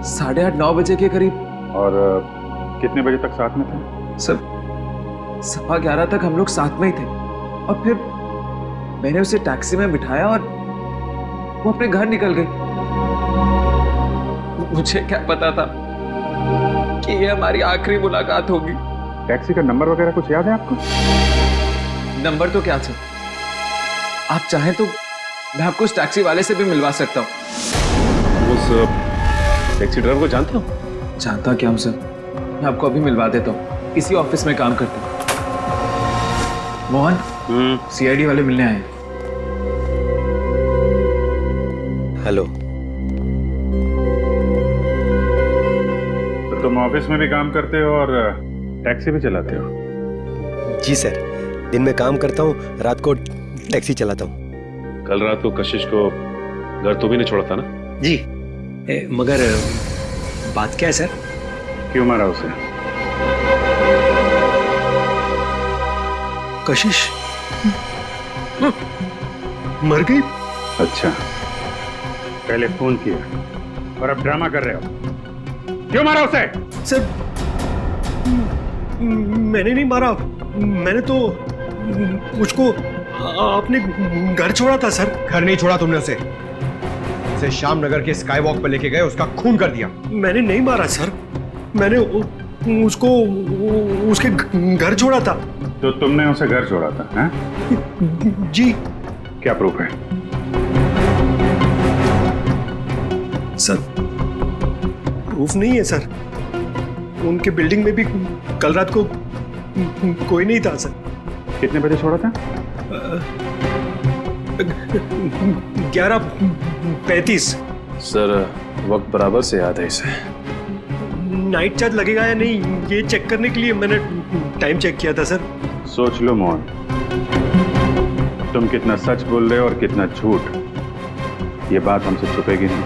8:30-9 बजे के करीब। और कितने बजे तक साथ में थे? सर 11:15 तक हम लोग साथ में ही थे और फिर मैंने उसे टैक्सी में बिठाया और वो अपने घर निकल गई। मुझे क्या पता था कि ये हमारी आखिरी मुलाकात होगी। टैक्सी का नंबर वगैरह कुछ याद है आपको? नंबर तो क्या सर, आप चाहें तो मैं आपको उस टैक्सी वाले से भी मिलवा सकता हूँ। उस टैक्सी ड्राइवर को जानते हो? जानता क्या हूँ सर, मैं आपको अभी मिलवा देता हूँ। इसी ऑफिस में काम करते हैं। मोहन, सीआईडी वाले मिलने आए हैं। हेलो। तो तुम ऑफिस में भी काम करते हो और टैक्सी भी चलाते हो? जी सर, दिन में काम करता हूँ, रात को टैक्सी चलाता हूँ। कल रात को कशिश को घर तो भी नहीं छोड़ा था ना? जी। मगर बात क्या है सर? क्यों मारा उसे? कशिश मर गई? अच्छा, पहले फोन किया और अब ड्रामा कर रहे हो। क्यों मारा उसे? सर मैंने नहीं मारा, मैंने तो उसको अपने घर छोड़ा था सर। घर नहीं छोड़ा तुमने उसे शाम नगर के स्काई वॉक पर लेके गए, उसका खून कर दिया। मैंने नहीं मारा सर, मैंने उसको उसके घर छोड़ा था। तो तुमने उसे घर छोड़ा था? हैं? जी। क्या प्रूफ है? सर प्रूफ नहीं है सर, उनके बिल्डिंग में भी कल रात को कोई नहीं था सर। कितने बजे छोड़ा था? 11:35। सर वक्त बराबर से याद है इसे। नाइट चार्ज लगेगा या नहीं ये चेक करने के लिए मैंने टाइम चेक किया था सर। सोच लो मोहन, तुम कितना सच बोल रहे हो और कितना झूठ, ये बात हमसे छुपेगी नहीं।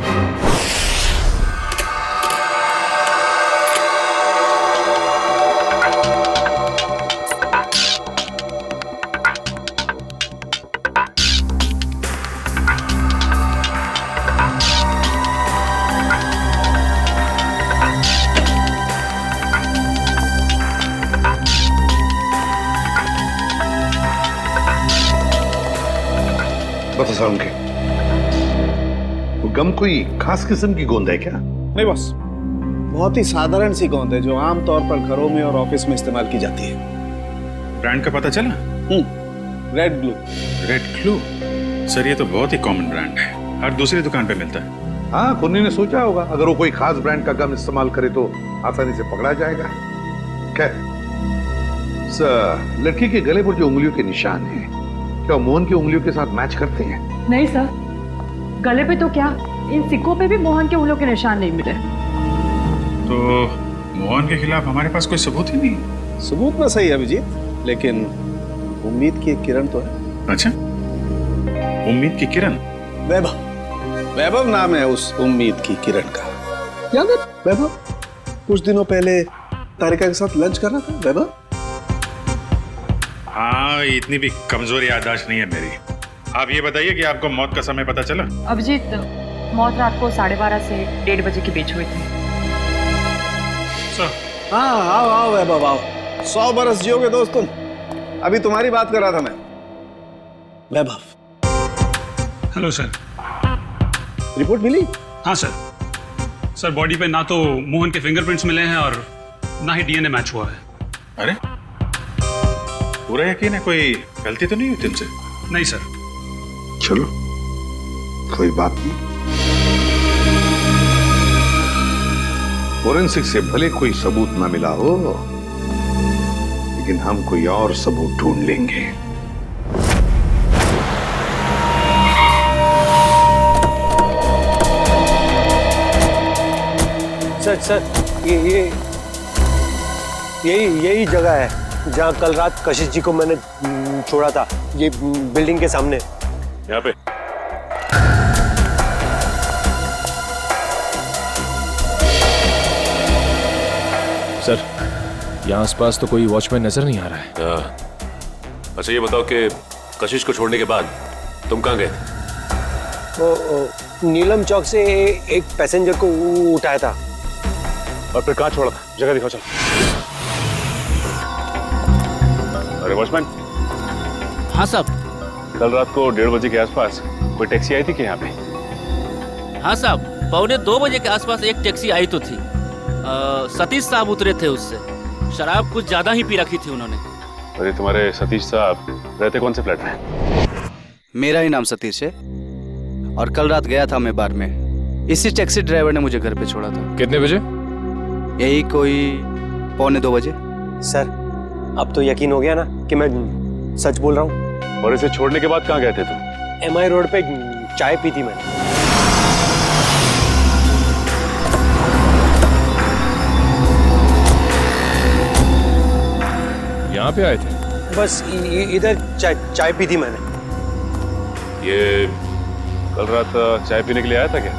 के वो गम कोई खास किस्म की गोंद है क्या? नहीं बस, बहुत ही साधारण सी गोंद है जो आमतौर पर घरों में और ऑफिस में इस्तेमाल की जाती है। ब्रांड का पता चला? Red glue. Red glue? Sir ये तो बहुत ही कॉमन ब्रांड है, हर दूसरी दुकान पे मिलता है। हाँ, कुन्नी ने सोचा होगा अगर वो कोई खास ब्रांड का गम इस्तेमाल करे तो आसानी से पकड़ा जाएगा। खैर, लड़की के गले पर जो उंगलियों के निशान हैं, क्या मोहन की उंगलियों के साथ मैच करते हैं? नहीं सर, गले पे तो क्या, इन सिक्कों पे भी मोहन के उंगलियों के निशान नहीं मिले। तो मोहन के खिलाफ हमारे पास कोई सबूत ही नहीं। सबूत ना सही अभिजीत, लेकिन उम्मीद की एक किरण तो है। अच्छा, उम्मीद की किरण? वैभव नाम है उस उम्मीद की किरण का। याद है वैभव? कुछ दिनों पहले तारिका के साथ लंच कर रहा था वैभव। हाँ, इतनी भी कमजोर याददाश्त नहीं है मेरी। आप ये बताइए कि आपको मौत का समय पता चला? अभिजीत, मौत रात को 12:30 से 1:30 बजे के बीच हुई थी। हाँ, आओ वैभव आओ, 100 बरस जियोगे दोस्त तुम। अभी तुम्हारी बात कर रहा था मैं। वैभव। Hello sir. रिपोर्ट मिली? हाँ सर, बॉडी पे ना तो मोहन के फिंगरप्रिंट्स मिले हैं और ना ही डीएनए मैच हुआ है। अरे, पूरा यकीन है कोई गलती तो नहीं हुई तुमसे? नहीं सर। चलो, कोई बात नहीं। फोरेंसिक से भले कोई सबूत ना मिला हो, लेकिन हम कोई और सबूत ढूंढ लेंगे। सर यही जगह है जहाँ कल रात कशिश जी को मैंने छोड़ा था, ये बिल्डिंग के सामने। यहाँ पे? सर, यहाँ आसपास तो कोई वॉचमैन नजर नहीं आ रहा है। अच्छा ये बताओ कि कशिश को छोड़ने के बाद तुम कहाँ गए? नीलम चौक से एक पैसेंजर को उठाया था। और फिर कहाँ छोड़ा था? जगह दिखाओ चलो। अरे वॉचमैन। हाँ साहब। कल रात को 1:30 बजे के आसपास कोई टैक्सी आई थी कि यहाँ पे? हाँ साहब, 1:45 बजे के आसपास एक टैक्सी आई तो थी। सतीश साहब उतरे थे उससे। शराब कुछ ज्यादा ही पी रखी थी उन्होंने। अरे तुम्हारे सतीश साहब रहते कौन से फ्लैट में? मेरा ही नाम सतीश है और कल रात गया था मैं बार में। इसी टैक्सी ड्राइवर ने मुझे घर पे छोड़ा था। कितने बजे? यही कोई 1:45 बजे। सर अब तो यकीन हो गया ना कि मैं सच बोल रहा हूँ। और इसे छोड़ने के बाद कहाँ गए थे तुम? MI रोड पे चाय पी थी मैंने। यहाँ पे आए थे? बस इधर चाय पी थी मैंने। ये कल रात चाय पीने के लिए आया था क्या?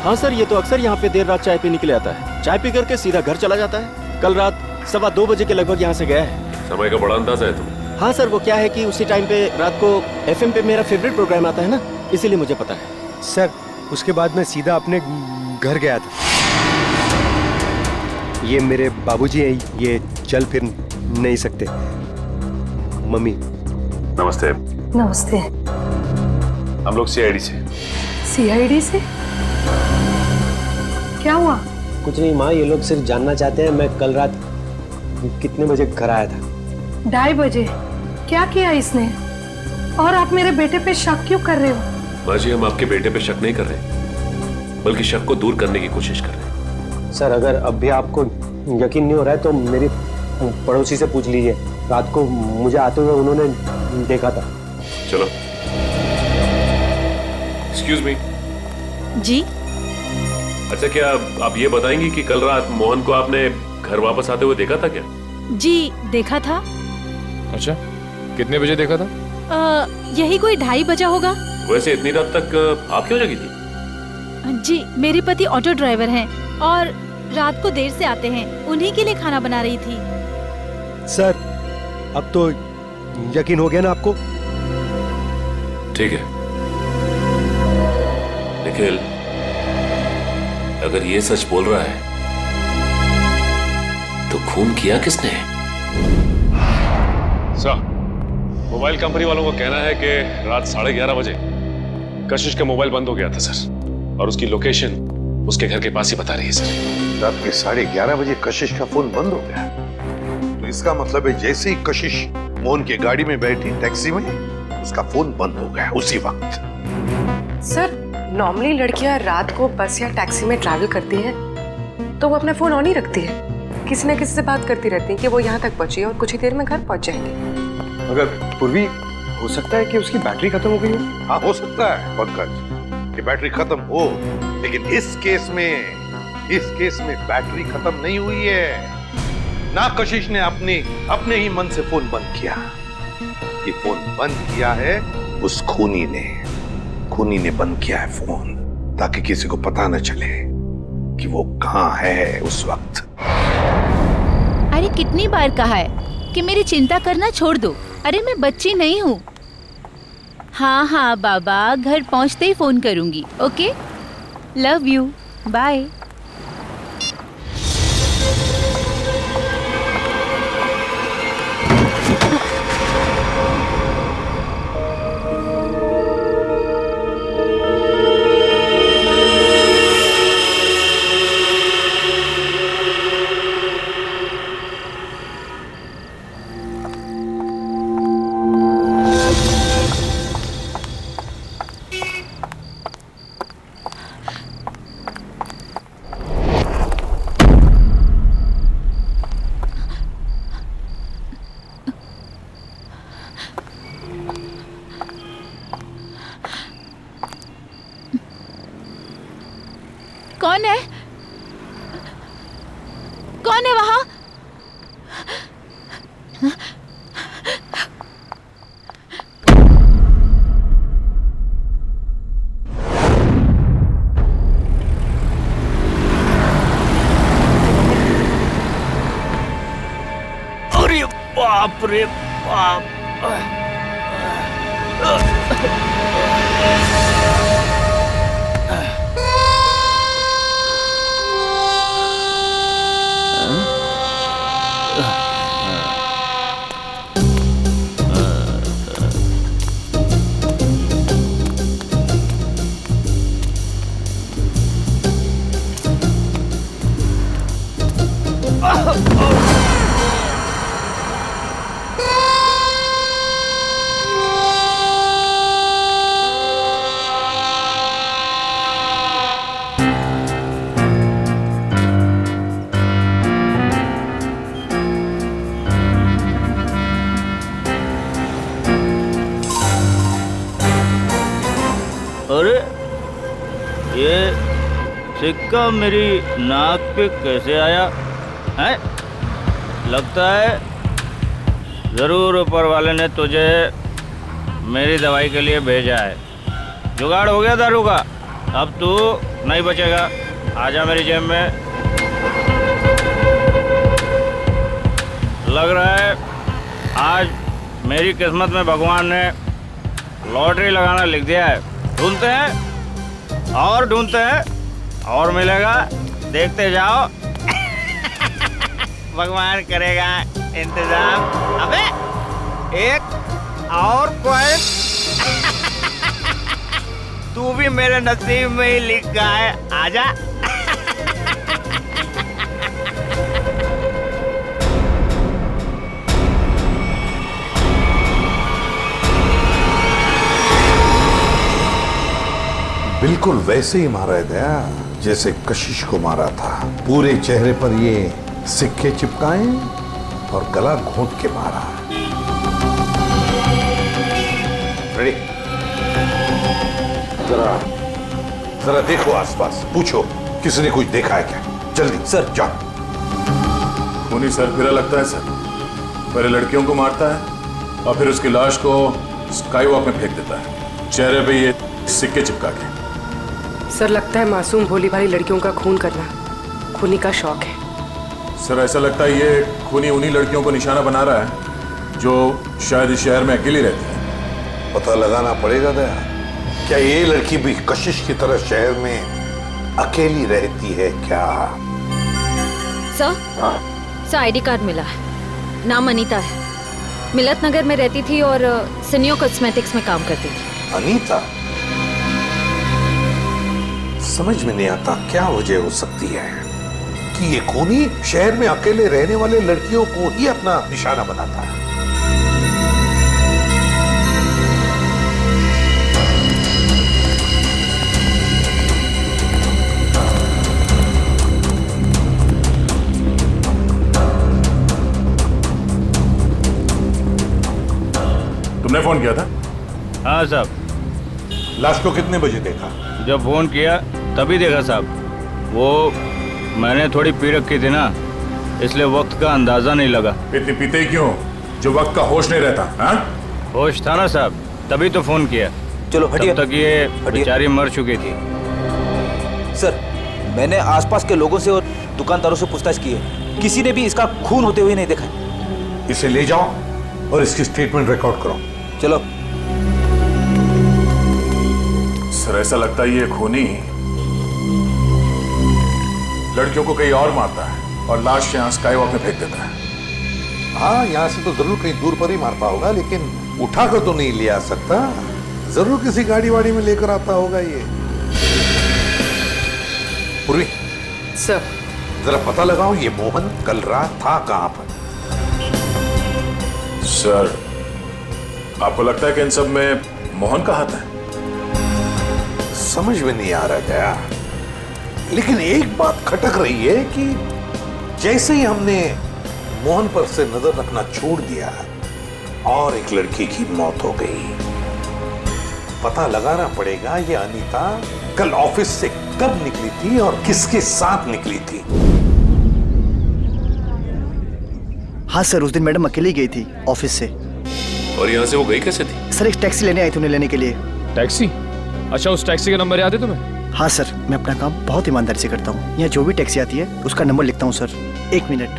हाँ सर, ये तो अक्सर यहाँ पे देर रात चाय पीने के लिए आता है। चाय पी करके सीधा घर चला जाता है। कल रात 2:15 बजे के लगभग यहाँ से गया है। समय का बड़ा अंदाजा है तुम। हाँ सर, वो क्या है कि उसी टाइम पे रात को FM पे मेरा फेवरेट प्रोग्राम आता है ना, इसीलिए मुझे पता है। सर उसके बाद मैं सीधा अपने घर गया था। ये मेरे बाबूजी हैं, ये चल फिर नहीं सकते। मम्मी। नमस्ते। नमस्ते। हम लोग CID से। CID से? क्या हुआ? कुछ नहीं माँ, ये लोग सिर्फ जानना चाहते हैं मैं कल रात कितने बजे घर आया था। 2:30 बजे। क्या किया इसने? और आप मेरे बेटे पे शक क्यों कर रहे हो? माँ जी, हम आपके बेटे पे शक नहीं कर रहे, बल्कि शक को दूर करने की कोशिश कर रहे हैं। सर अगर अब भी आपको यकीन नहीं हो रहा है तो मेरी पड़ोसी से पूछ लीजिए। रात को मुझे आते हुए उन्होंने देखा था। चलो। Excuse me. जी? अच्छा, क्या आप ये बताएंगी कि कल रात मोहन को आपने घर वापस आते हुए देखा था क्या? जी, देखा था। अच्छा, कितने बजे देखा था? यही कोई 2:30 बजा होगा। वैसे इतनी रात तक आप क्यों जगी थी? जी, मेरे पति ऑटो ड्राइवर हैं और रात को देर से आते हैं। उन्हीं के लिए खाना बना रही थी। सर अब तो यकीन हो गया ना आपको? ठीक है निखिल, अगर ये सच बोल रहा है तो खून किया किसने? सर, मोबाइल कंपनी वालों का कहना है कि रात 11:30 बजे कशिश का मोबाइल बंद हो गया था सर, और उसकी लोकेशन उसके घर के पास ही बता रही है सर। रात के 11:30 बजे कशिश का फोन बंद हो गया, तो इसका मतलब है जैसे ही कशिश मोहन की गाड़ी में बैठी टैक्सी में, उसका फोन बंद हो गया उसी वक्त। सर नॉर्मली लड़कियां रात को बस या टैक्सी में ट्रैवल करती हैं तो वो अपना फोन ऑन ही रखती है, किसी न किसी से बात करती रहती हैं कि वो यहाँ तक पहुंची और कुछ ही देर में घर पहुंच जाएंगी। मगर पूर्वी हो सकता है कि उसकी बैटरी खत्म हो गई हो। हाँ हो सकता है पंकज कि बैटरी खत्म हो, लेकिन इस केस में बैटरी खत्म नहीं हुई है। ना कशिश ने अपने ही मन से फोन बंद किया, ये फोन बंद किया है उस खूनी ने बंद किया है फोन, ताकि किसी को पता न चले कि वो कहां है उस वक्त। अरे कितनी बार कहा है कि मेरी चिंता करना छोड़ दो। अरे मैं बच्ची नहीं हूँ। हाँ हाँ बाबा, घर पहुँचते ही फोन करूंगी। Okay, love you, bye. कौन है? कौन है वहां? अरे बाप रे बाप। ये सिक्का मेरी नाक पे कैसे आया है? लगता है जरूर ऊपर वाले ने तुझे मेरी दवाई के लिए भेजा है। जुगाड़ हो गया दारू का, अब तू नहीं बचेगा। आजा मेरी जेब में। लग रहा है आज मेरी किस्मत में भगवान ने लॉटरी लगाना लिख दिया है। ढूंढते हैं और ढूंढते हैं और मिलेगा, देखते जाओ। भगवान करेगा इंतजाम। अबे एक और कोई तू भी मेरे नसीब में ही लिखा है। आजा। बिल्कुल वैसे ही मारा है दया जैसे कशिश को मारा था। पूरे चेहरे पर ये सिक्के चिपकाए और गला घोंट के मारा। रेडी? जरा देखो आसपास, पूछो किसी ने कुछ देखा है क्या? जल्दी सर जाओ। खूनी सरफिरा लगता है सर। पहले लड़कियों को मारता है और फिर उसकी लाश को स्काई वॉक में फेंक देता है, चेहरे पे ये सिक्के चिपका के। सर लगता है मासूम भोली भाली लड़कियों का खून करना खूनी का शौक है। सर ऐसा लगता है ये खूनी उन्हीं लड़कियों को निशाना बना रहा है जो शायद इस शहर में अकेली रहती है। पता लगाना पड़ेगा दया, क्या ये लड़की भी कशिश की तरह शहर में अकेली रहती है क्या? सर आईडी कार्ड मिला है। नाम अनीता है। मिलत नगर में रहती थी और सिनियो कॉस्मेटिक्स में काम करती थी। अनीता? समझ में नहीं आता क्या वजह हो सकती है कि ये खूनी शहर में अकेले रहने वाले लड़कियों को ही अपना निशाना बनाता है। तुमने फोन किया था? हाँ साहब। लाश को कितने बजे देखा? जब फोन किया तभी देखा साहब। वो मैंने थोड़ी पी रखी थी ना, इसलिए वक्त का अंदाजा नहीं लगा। इतनी पीते ही क्यों जो वक्त का होश नहीं रहता? हाँ? होश था ना साहब, तभी तो फोन किया। चलो हटिए। तब तक ये बेचारी मर चुकी थी। सर मैंने आसपास के लोगों से और दुकानदारों से पूछताछ की है, किसी ने भी इसका खून होते हुए नहीं देखा। इसे ले जाओ और इसकी स्टेटमेंट रिकॉर्ड करो। चलो। सर ऐसा लगता है ये खूनी लड़कियों को कहीं और मारता है और लाश यहाँ स्काई वॉक में फेंक देता है। हाँ यहाँ से तो जरूर कहीं दूर पर ही मारता होगा, लेकिन उठाकर तो नहीं ले आ सकता। जरूर किसी गाड़ी वाड़ी में लेकर आता होगा ये। पूर्वी सर जरा पता लगाओ ये मोहन कल रात था कहां पर? सर आपको लगता है कि इन सब में मोहन का हाथ है? समझ में नहीं आ रहा गया, लेकिन एक बात खटक रही है कि जैसे ही हमने मोहन पर से नजर रखना छोड़ दिया और एक लड़की की मौत हो गई। पता लगाना पड़ेगा ये अनीता कल ऑफिस से कब निकली थी और किसके साथ निकली थी। हाँ सर, उस दिन मैडम अकेली गई थी ऑफिस से। और यहाँ से वो गई कैसे थी? सर एक टैक्सी लेने आई थी उन्हें लेने के लिए। टैक्सी? अच्छा, उस टैक्सी का नंबर याद है तुम्हें? हाँ सर, मैं अपना काम बहुत ईमानदारी से करता हूँ। यहाँ जो भी टैक्सी आती है उसका नंबर लिखता हूँ सर। 1 मिनट।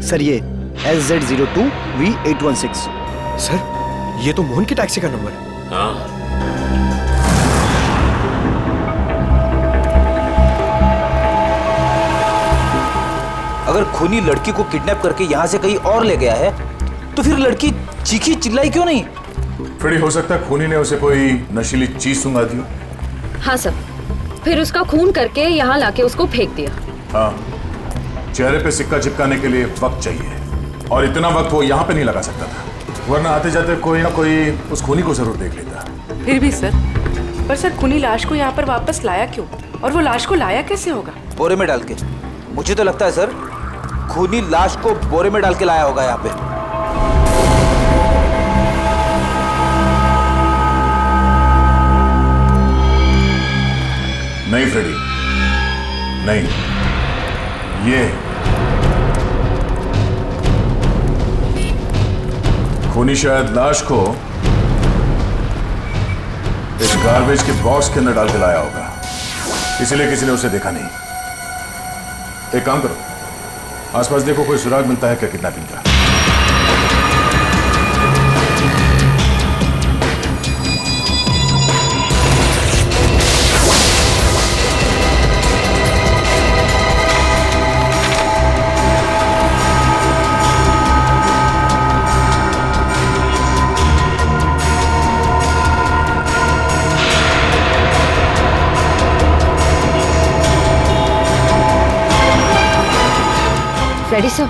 सर ये SZ02V816। सर ये तो मोहन की टैक्सी का नंबर है। हाँ। अगर खूनी लड़की को किडनैप करके यहाँ से कहीं और ले गया है तो फिर लड़की चीखी चिल्लाई क्यों नहीं? फिर हो सकता है खूनी ने उसे कोई नशीली चीज सुंघा दी हो। हाँ सर, फिर उसका खून करके यहाँ लाके उसको फेंक दिया। हाँ, चेहरे पे सिक्का चिपकाने के लिए वक्त चाहिए और इतना वक्त वो यहाँ पे नहीं लगा सकता था, वरना आते जाते कोई ना कोई उस खूनी को जरूर देख लेता। फिर भी सर, पर सर खूनी लाश को यहाँ पर वापस लाया क्यों? और वो लाश को लाया कैसे होगा? बोरे में डाल के। मुझे तो लगता है सर खूनी लाश को बोरे में डाल के लाया होगा यहाँ पे। नहीं, ये खूनी शायद लाश को इस गार्बेज के बॉक्स के अंदर डाल के लाया होगा, इसीलिए किसी ने उसे देखा नहीं। एक काम करो, आसपास देखो कोई सुराग मिलता है क्या किडनैपिंग का। Ready sir?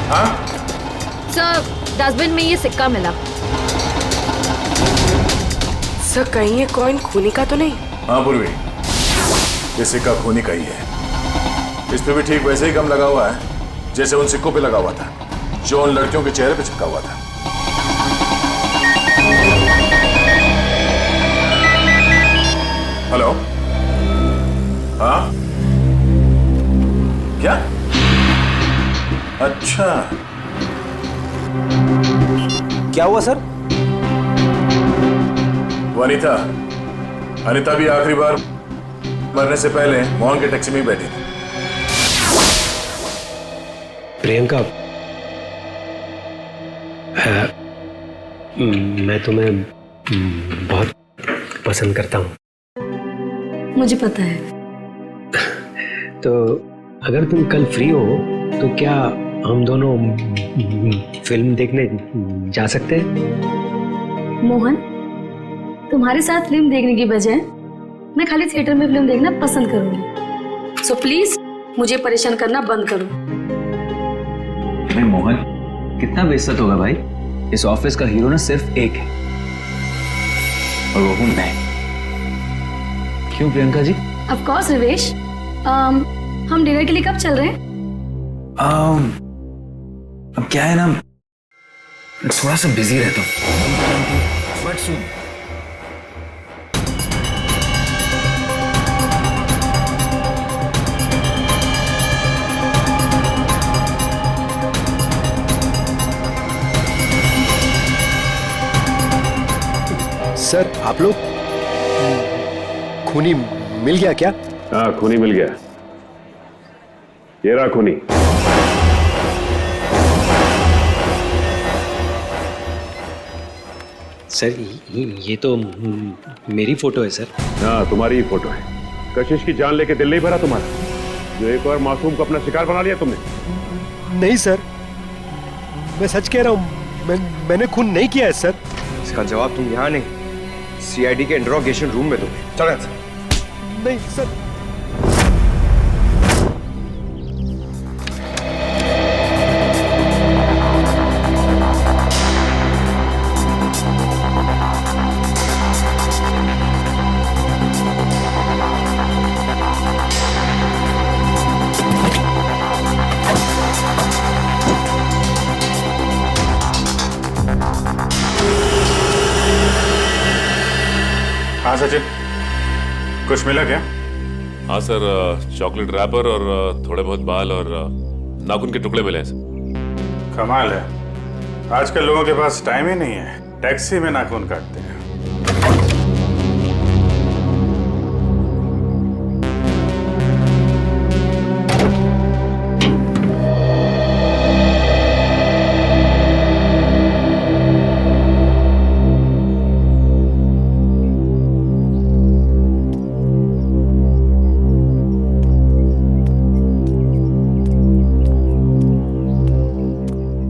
हाँ? सर, डस्टबिन में ये सिक्का मिला। सर कहीं ये कॉइन खूनी का तो नहीं? हाँ पूर्वी, ये सिक्का खूनी का ही है। इस पे भी ठीक वैसे ही गम लगा हुआ है जैसे उन सिक्कों पे लगा हुआ था जो उन लड़कियों के चेहरे पे चिपका हुआ था। हेलो? हाँ? क्या? अच्छा, क्या हुआ सर? वो अनीता भी आखिरी बार मरने से पहले मोहन के टैक्सी में ही बैठी थी। प्रियंका, मैं तुम्हें बहुत पसंद करता हूँ। मुझे पता है। तो अगर तुम कल फ्री हो तो क्या हम दोनों फिल्म देखने जा सकते हैं? मोहन, तुम्हारे साथ फिल्म देखने की बजाय मैं खाली थिएटर में फिल्म देखना पसंद करूंगी। सो प्लीज मुझे परेशान करना बंद करो। भाई मोहन, कितना बेइज्जत होगा भाई। इस ऑफिस का हीरो ना सिर्फ एक है और वो हूं मैं। क्यों प्रियंका जी? ऑफ कोर्स रिवेश, हम डिनर के लिए कब चल रहे हैं? अब क्या है ना, मैं थोड़ा सा बिजी रहता हूँ, बट सुन। सर, आप लोग खूनी मिल गया क्या? हाँ, खूनी मिल गया। ये रहा खूनी। सर, ये तो मेरी फोटो है सर। हाँ, तुम्हारी ही फोटो है। कशिश की जान लेके दिल नहीं भरा तुम्हारा, जो एक और मासूम को अपना शिकार बना लिया तुमने? नहीं सर, मैं सच कह रहा हूँ, मैंने खून नहीं किया है सर। इसका जवाब तुम यहाँ नहीं, सीआईडी के इंट्रोगेशन रूम में दोगे। चलो सर। नहीं सर। हाँ सचिन, कुछ मिला क्या? हाँ सर, चॉकलेट रैपर और थोड़े बहुत बाल और नाखून के टुकड़े मिले हैं सर। कमाल है, आजकल लोगों के पास टाइम ही नहीं है, टैक्सी में नाखून काटते हैं।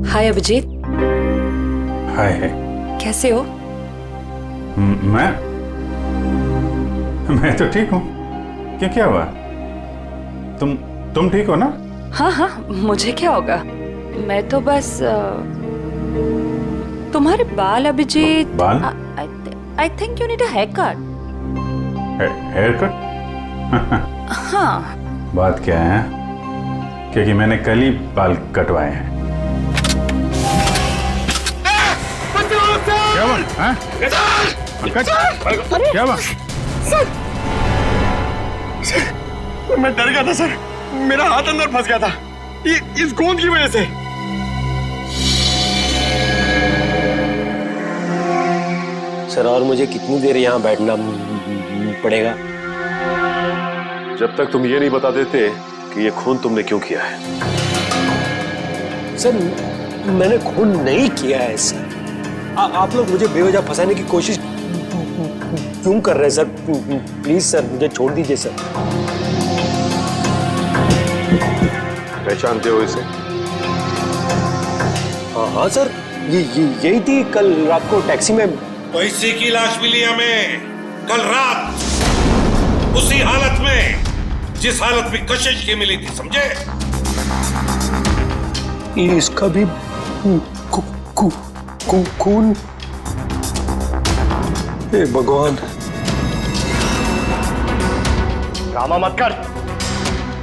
हाय अभिजीत। हाय। कैसे हो? मैं तो ठीक हूँ। क्या हुआ? तुम ठीक हो ना? हाँ हाँ, मुझे क्या होगा, मैं तो बस तुम्हारे बाल अभिजीत। बाल? I think you need a haircut. Haircut? हाँ। बात क्या है? क्योंकि मैंने कल ही बाल कटवाए हैं। क्या हुआ? हाँ? पंकज, क्या हुआ? मैं डर गया था सर, मेरा हाथ अंदर फंस गया था इस गोंद की वजह से। सर और मुझे कितनी देर यहाँ बैठना पड़ेगा? जब तक तुम ये नहीं बता देते कि ये खून तुमने क्यों किया है। सर मैंने खून नहीं किया है सर। आप लोग मुझे बेवजह फंसाने की कोशिश क्यों कर रहे हैं सर? प्लीज सर मुझे छोड़ दीजिए सर। पहचानते हो इसे? हाँ सर, यही थी कल रात को टैक्सी में। तो इसी की लाश मिली हमें कल रात, उसी हालत में जिस हालत में कशिश की मिली थी, समझे? इसका भी खून। हे भगवान। ड्रामा मत कर,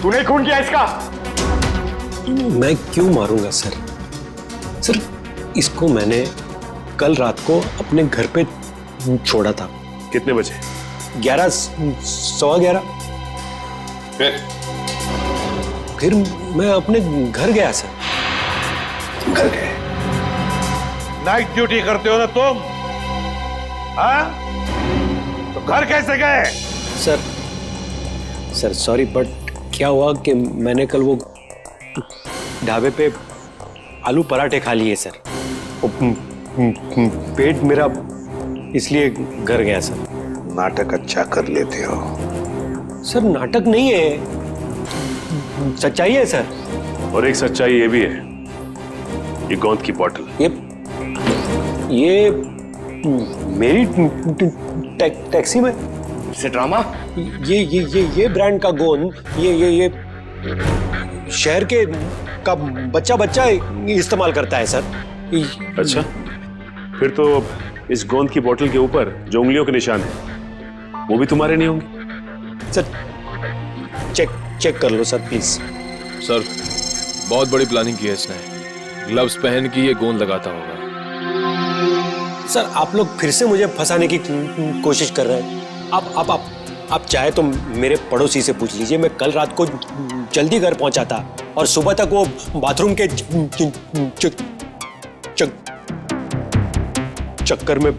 तूने खून किया इसका। मैं क्यों मारूंगा सर? सर इसको मैंने कल रात को अपने घर पे छोड़ा था। कितने बजे? 11, सवा 11। फिर मैं अपने घर गया सर। घर गए? नाइट ड्यूटी करते हो ना तुम? हाँ? तो घर कैसे गए? सर सॉरी, बट क्या हुआ कि मैंने कल वो ढाबे पे आलू पराठे खा लिए सर। पेट मेरा इसलिए घर गया सर। नाटक अच्छा कर लेते हो। सर नाटक नहीं है, सच्चाई है सर। और एक सच्चाई ये भी है, ये गोंद की बोतल। ये मेरी टैक्सी में से ड्रामा। ये ब्रांड का गोंद ये शहर के का बच्चा इस्तेमाल करता है सर। अच्छा, फिर तो इस गोंद की बोतल के ऊपर जो उंगलियों के निशान है वो भी तुम्हारे नहीं होंगे? सर चेक कर लो सर प्लीज। सर बहुत बड़ी प्लानिंग की है इसने। ग्लव्स पहन के ये गोंद लगाता होगा। सर आप लोग फिर से मुझे फंसाने की कोशिश कर रहे हैं। आप चाहे तो मेरे पड़ोसी से पूछ लीजिए। मैं कल रात को जल्दी घर पहुंचा था और सुबह तक वो बाथरूम के चक्कर में।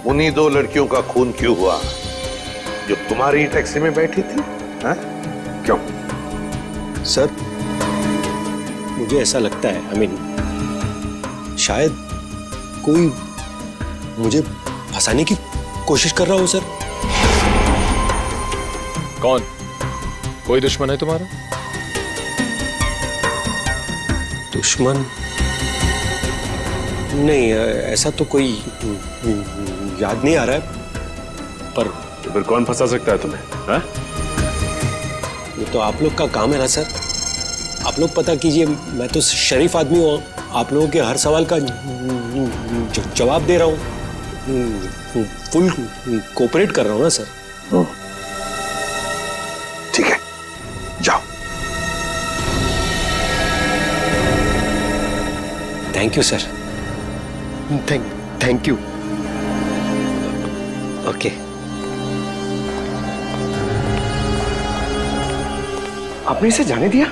उन्हीं दो लड़कियों का खून क्यों हुआ जो तुम्हारी टैक्सी में बैठी थी? हाँ? क्यों? सर मुझे ऐसा लगता है, शायद कोई मुझे फंसाने की कोशिश कर रहा हो सर। कौन? कोई दुश्मन है तुम्हारा? दुश्मन नहीं, ऐसा तो कोई याद नहीं आ रहा है। पर तो फिर कौन फंसा सकता है तुम्हें? हाँ? ये तो आप लोग का काम है ना सर। आप लोग पता कीजिए, मैं तो शरीफ आदमी हूँ। आप लोगों के हर सवाल का जवाब दे रहा हूँ। फुल कोऑपरेट कर रहा हूँ ना सर। ठीक है, जाओ। Thank you sir. Thank you. Okay. आपने इसे जाने दिया?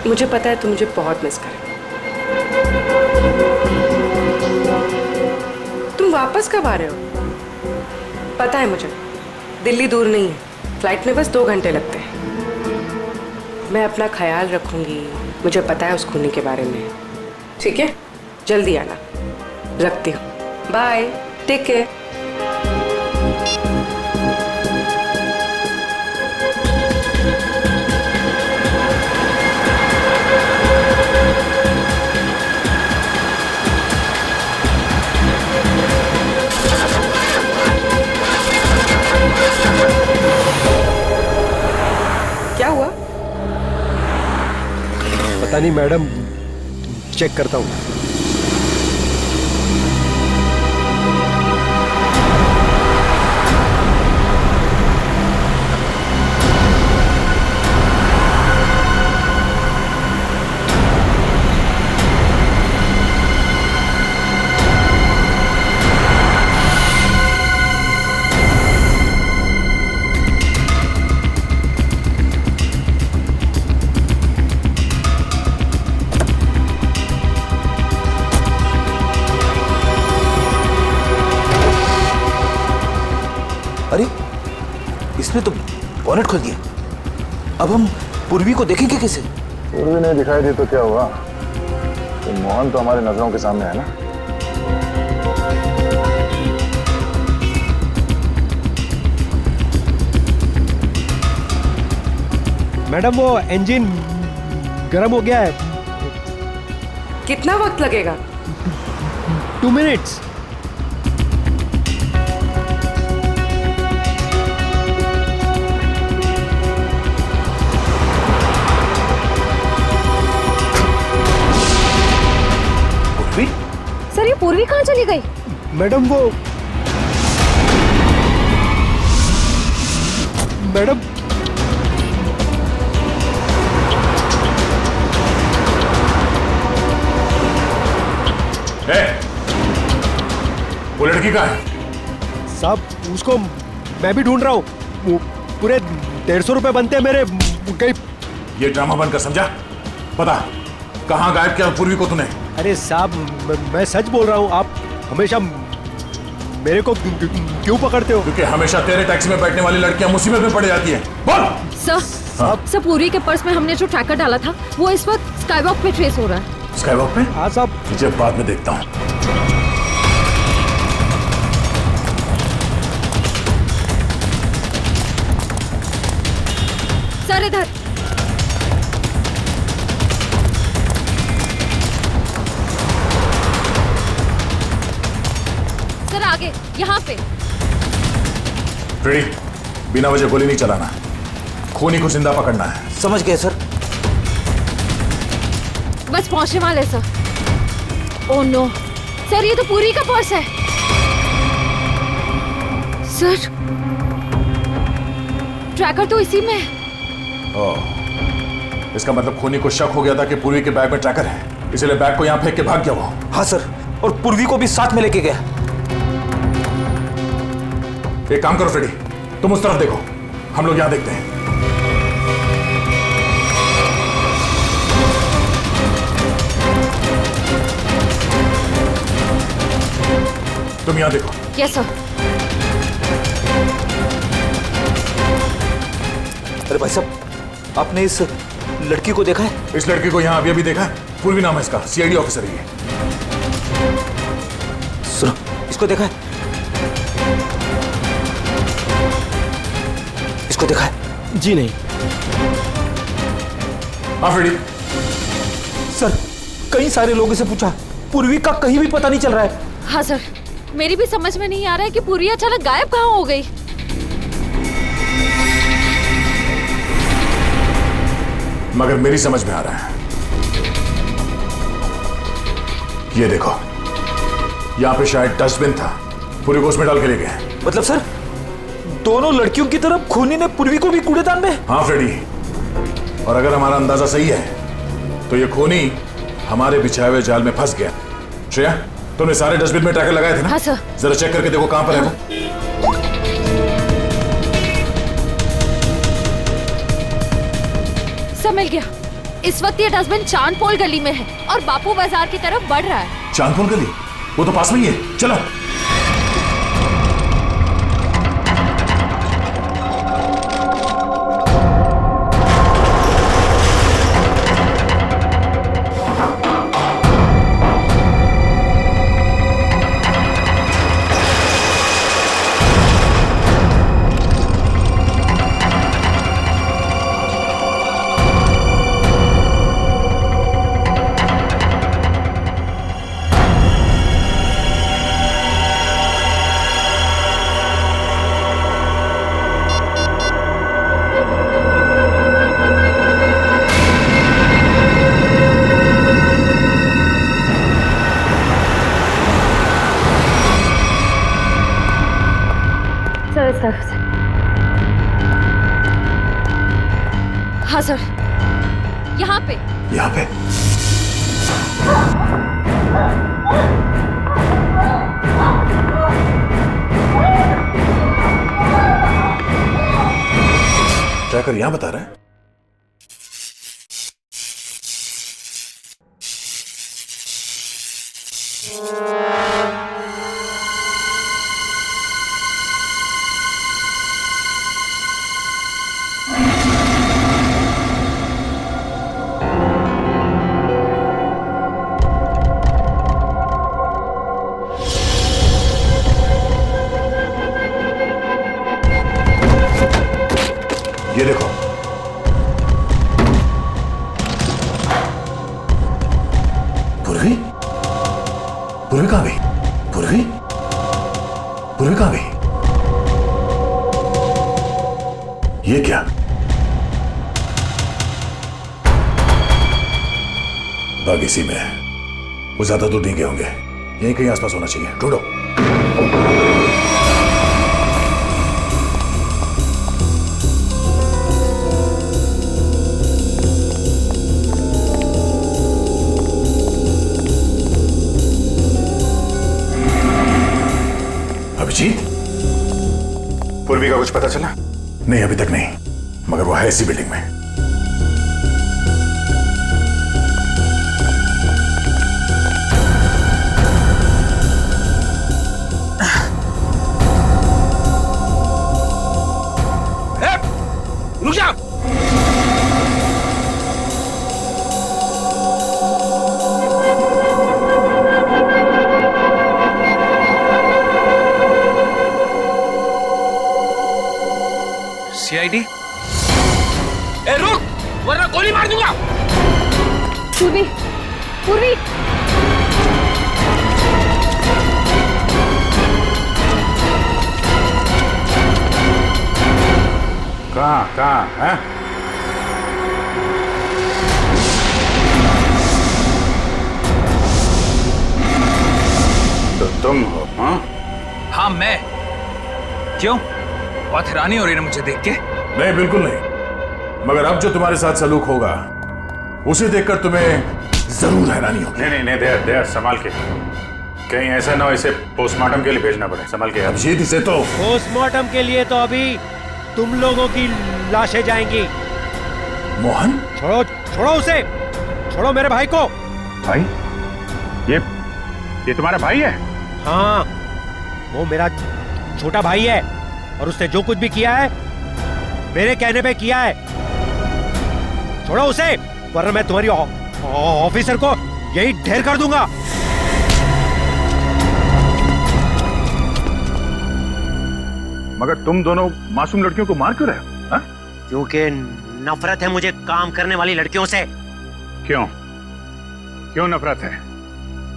मुझे पता है तुम मुझे बहुत मिस कर। तुम वापस कब आ रहे हो? पता है मुझे, दिल्ली दूर नहीं है, फ्लाइट में बस 2 घंटे लगते हैं। मैं अपना ख्याल रखूंगी, मुझे पता है उस खूनी के बारे में। ठीक है, जल्दी आना। रखती हूँ, बाय, टेक केयर। क्या हुआ? पता नहीं मैडम, चेक करता हूँ। उसने तो बॉनेट खोल दिया। अब हम पूर्वी को देखेंगे कैसे? पूर्वी नहीं दिखाई दी तो क्या हुआ? तो मोहन तो हमारे नजरों के सामने है ना। मैडम वो इंजन गर्म हो गया है। कितना वक्त लगेगा? 2 मिनट्स। सर ये पूर्वी कहाँ चली गई? मैडम वो मैडम वो लड़की कहाँ है? साहब उसको मैं भी ढूंढ रहा हूँ। वो पूरे 150 रुपए बनते हैं मेरे। कहीं ये ड्रामा बंद कर, समझा? बता कहाँ गायब किया पूर्वी को तूने? अरे साहब मैं सच बोल रहा हूँ। आप हमेशा मेरे को क्यों पकड़ते हो? क्योंकि हमेशा तेरे टैक्सी में बैठने वाली लड़कियां मुसीबत में पड़ जाती है। बोल। सर पूर्वी के पर्स में हमने जो ट्रैकर डाला था वो इस वक्त स्काईवॉक पे ट्रेस हो रहा है। स्काईवॉक पे? हाँ साहब। तुझे बाद में देखता हूँ। सर इधर। सर आगे यहाँ पे। रेडी? बिना वजह गोली नहीं चलाना, खूनी को जिंदा पकड़ना है। समझ गए सर। बस पहुंचने वाले सर। ओह नो सर, ये तो पूरी का पर्स है। सर ट्रैकर तो इसी में है। इसका मतलब खूनी को शक हो गया था कि पूर्वी के बैग में ट्रैकर है, इसलिए बैग को यहाँ फेंक के भाग गया वो। हाँ सर, और पूर्वी को भी साथ में लेके गया। एक काम करो फ्रेडी, तुम उस तरफ देखो, हम लोग यहाँ देखते हैं। तुम यहाँ देखो। Yes sir. अरे भाई साहब, आपने इस लड़की को देखा है? इस लड़की को यहाँ अभी अभी देखा है। पूर्वी नाम है इसका, सीआईडी ऑफिसर है ये। सुनो, इसको देखा है? इसको देखा है? जी नहीं। हाँ फ्रेडी। सर कई सारे लोगों से पूछा, पूर्वी का कहीं भी पता नहीं चल रहा है। हाँ सर, मेरी भी समझ में नहीं आ रहा है कि पूर्वी अचानक गायब कहाँ हो गई। मगर मेरी समझ में आ रहा है। ये देखो, यहाँ पे शायद डस्टबिन था, पूर्वी को उसमें डाल के ले गए। मतलब सर दोनों लड़कियों की तरफ खूनी ने पूर्वी को भी कूड़ेदान में? हाँ फ्रेडी, और अगर हमारा अंदाजा सही है तो ये खूनी हमारे बिछाए हुए जाल में फंस गया। श्रेया, तुमने सारे डस्टबिन में ट्रैकर लगाए थे ना? हाँ सर। जरा चेक करके देखो कहां पर है वो। सब मिल गया। इस वक्त ये डस्टबिन चांदपोल गली में है और बापू बाजार की तरफ बढ़ रहा है। चांदपोल गली? वो तो पास में ही है, चलो। हाँ सर, यहाँ पे। यहाँ पे? ट्रैकर यहाँ बता रहा है। पूर्वी? पूर्वी कहाँ गई? पूर्वी? पूर्वी कहाँ गई? ये क्या? बाग इसी में है। वो ज्यादा दूर नहीं गए होंगे, यहीं कहीं आसपास होना चाहिए, ढूंढो। अभिजीत, पूर्वी का कुछ पता चला? नहीं, अभी तक नहीं, मगर वो है इसी बिल्डिंग में। रुक जा! सीआईडी? ए रुक, वरना गोली मार दूंगा। पूर्वी, पूर्वी। कहाँ है? तो तुम हो? हाँ मैं। क्यों? बहुत हैरानी हो रही है मुझे देख के? नहीं, बिल्कुल नहीं, मगर अब जो तुम्हारे साथ सलूक होगा उसे देखकर तुम्हें जरूर हैरानी होगी। नहीं, देर संभाल के, कहीं ऐसा ना हो इसे पोस्टमार्टम के लिए भेजना पड़े। संभाल के। अभिजीत, इसे तो पोस्टमार्टम के लिए तो अभी तुम लोगों की लाशें जाएंगी। मोहन, छोड़ो उसे, छोड़ो मेरे भाई को। भाई? ये तुम्हारा भाई है? हाँ, वो मेरा छोटा भाई है और उसने जो कुछ भी किया है मेरे कहने पे किया है। छोड़ो उसे, वरना मैं तुम्हारी ऑफिसर को यही ढेर कर दूंगा। मगर तुम दोनों मासूम लड़कियों को मार क्यों रहे हो? क्योंकि नफरत है मुझे काम करने वाली लड़कियों से। क्यों नफरत है?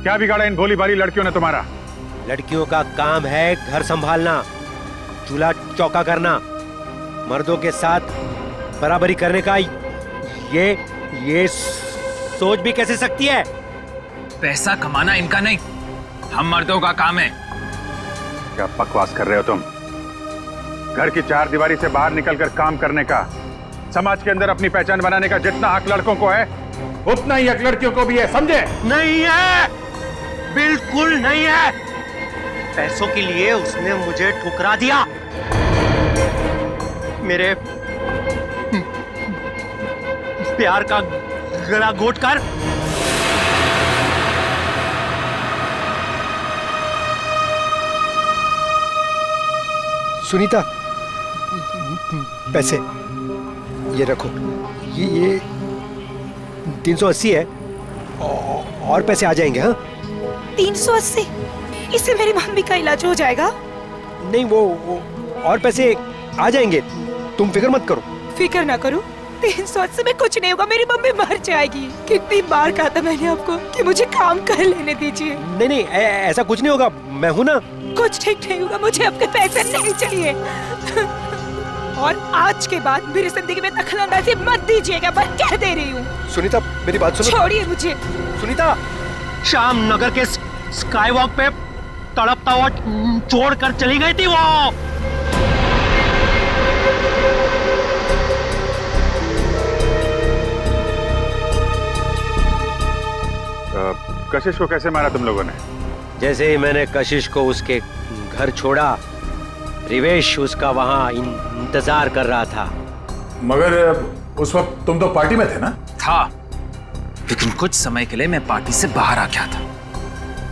क्या बिगाड़ा इन भोली भाली लड़कियों ने तुम्हारा? लड़कियों का काम है घर संभालना, चूल्हा चौका करना, मर्दों के साथ बराबरी करने का। ये सोच भी कैसे सकती है? पैसा कमाना इनका नहीं, हम मर्दों का काम है। क्या बकवास कर रहे हो तुम? घर की चार दीवारी से बाहर निकलकर काम करने का, समाज के अंदर अपनी पहचान बनाने का जितना हक लड़कों को है उतना ही हक लड़कियों को भी है, समझे? नहीं है, बिल्कुल नहीं है। पैसों के लिए उसने मुझे ठुकरा दिया। मेरे प्यार का गला घोट कर सुनीता, पैसे ये रखो। ये 380 है और पैसे आ जाएंगे। हाँ, 380? इससे मेरी मम्मी का इलाज हो जाएगा? नहीं, वो और पैसे आ जाएंगे, तुम फिक्र मत करो। फिक्र ना करो, 380 में कुछ नहीं होगा, मेरी मम्मी मर जाएगी। कितनी बार कहा था मैंने आपको कि मुझे काम कर लेने दीजिए। नहीं, ऐसा कुछ नहीं होगा, मैं हूं ना। कुछ ठीक नहीं होगा, मुझे आपके पैसे नहीं चाहिए। और आज के बाद मेरी जिंदगी में दखलंदाजी मत दीजिएगा, मैं कह दे रही हूँ। सुनीता, मेरी बात सुनो। छोड़िए मुझे। सुनीता, शाम नगर के स्काई वॉक पे तड़पता हुआ छोड़कर चली गई थी वो। कशिश को कैसे मारा तुम लोगों ने? जैसे ही मैंने कशिश को उसके घर छोड़ा, रिवेश उसका वहां इंतजार कर रहा था। मगर उस वक्त तुम तो पार्टी में थे ना? था, लेकिन कुछ समय के लिए मैं पार्टी से बाहर आ गया था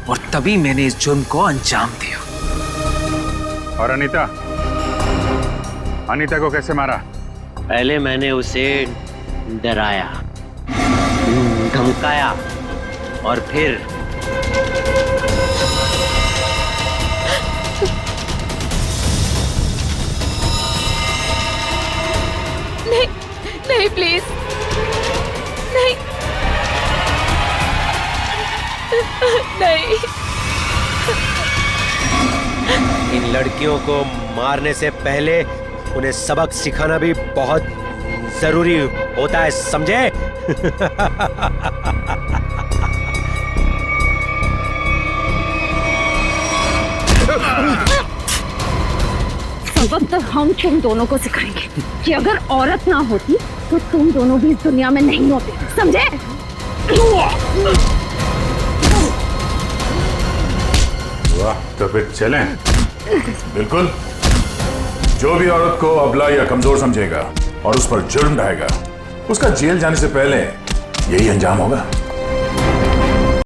और तभी मैंने इस जुर्म को अंजाम दिया। और अनीता को कैसे मारा? पहले मैंने उसे डराया, धमकाया और फिर नहीं प्लीज, नहीं। नहीं। इन लड़कियों को मारने से पहले उन्हें सबक सिखाना भी बहुत जरूरी होता है, समझे? सबक तो हम तुम दोनों को सिखाएंगे कि अगर औरत ना होती तो तुम दोनों भी इस दुनिया में नहीं होते, समझे? वाह, तो फिर चलें। बिल्कुल। जो भी औरत को अबला या कमजोर समझेगा और उस पर जुर्म ढाएगा, उसका जेल जाने से पहले यही अंजाम होगा।